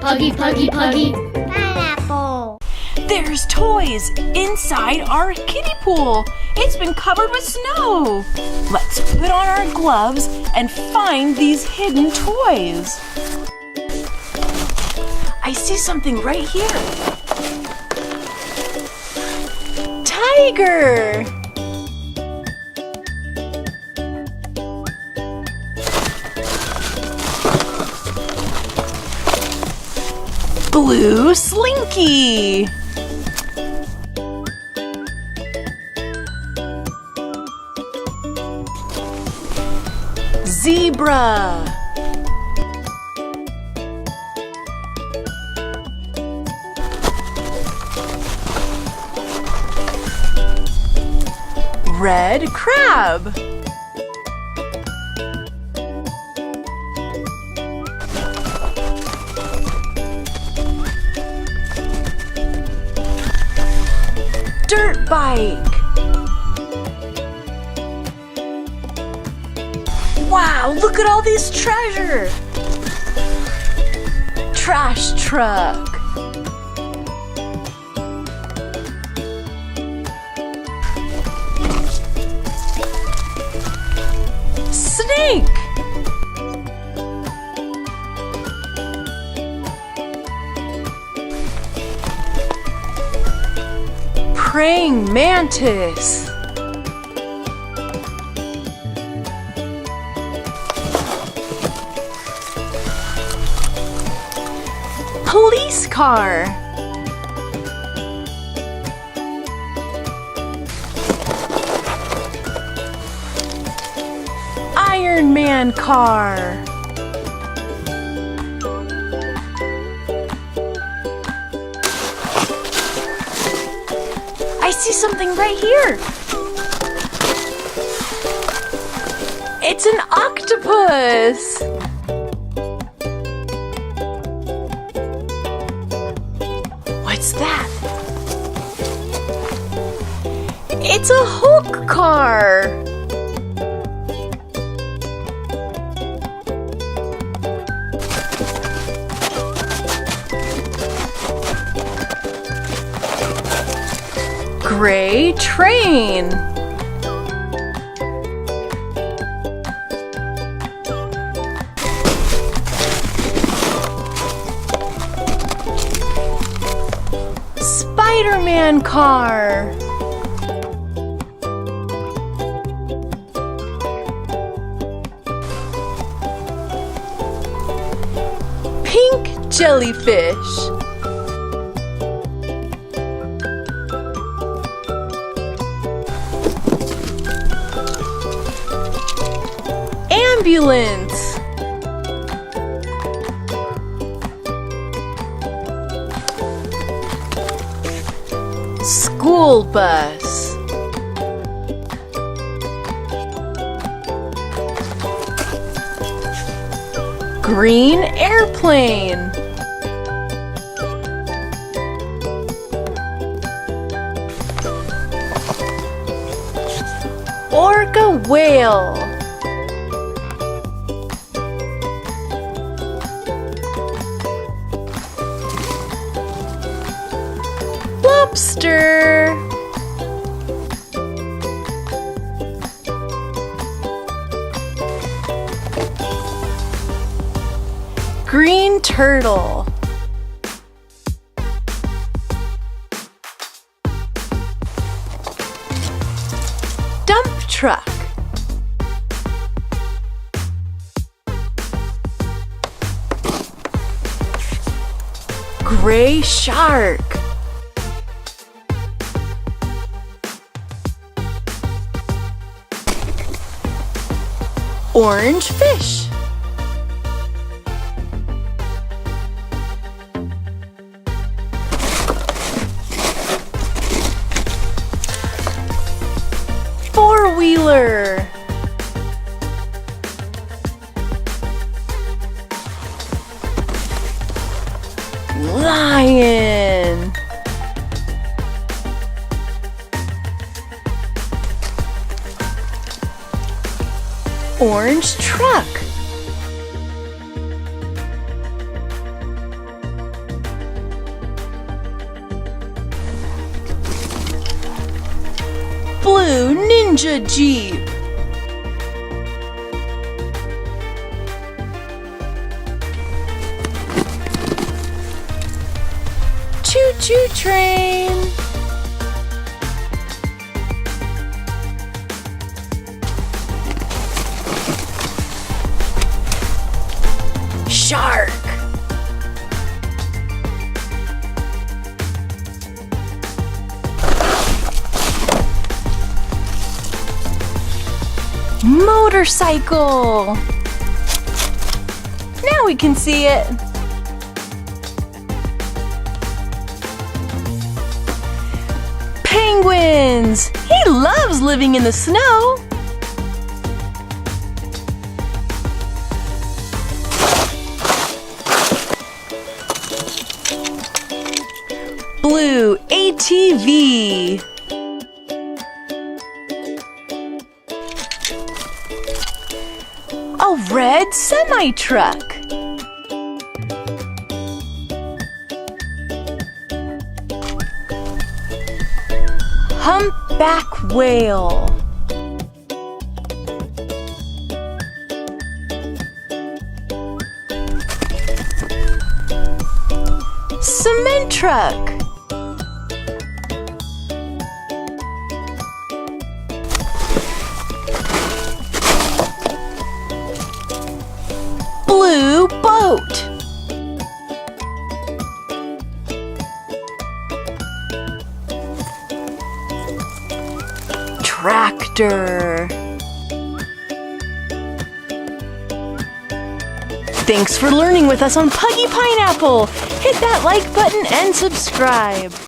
Puggy, Puggy, Puggy. Pineapple. There's toys inside our kiddie pool. It's been covered with snow. Let's put on our gloves and find these hidden toys. I see something right here. Tiger! Blue Slinky! Zebra! Red crab! Dirt bike! Wow, look at all these treasure! Trash truck! Snake! Praying mantis! Police car! Iron Man car! I see something right here! It's an octopus! What's that? It's a Hulk car! Gray train! Spider-Man car! Pink jellyfish! Ambulance! School bus! Green airplane! Orca whale! Lobster! Green turtle! Dump truck! Gray shark! Orange fish! Four-wheeler! Lion! Orange truck! Ninja Jeep. Choo-choo train. Shark. Motorcycle. Now we can see it. Penguins. He loves living in the snow. Blue ATV. A red semi-truck. Humpback whale. Cement truck. Blue boat. Tractor. Thanks for learning with us on Puggy Pineapple. Hit that like button and subscribe.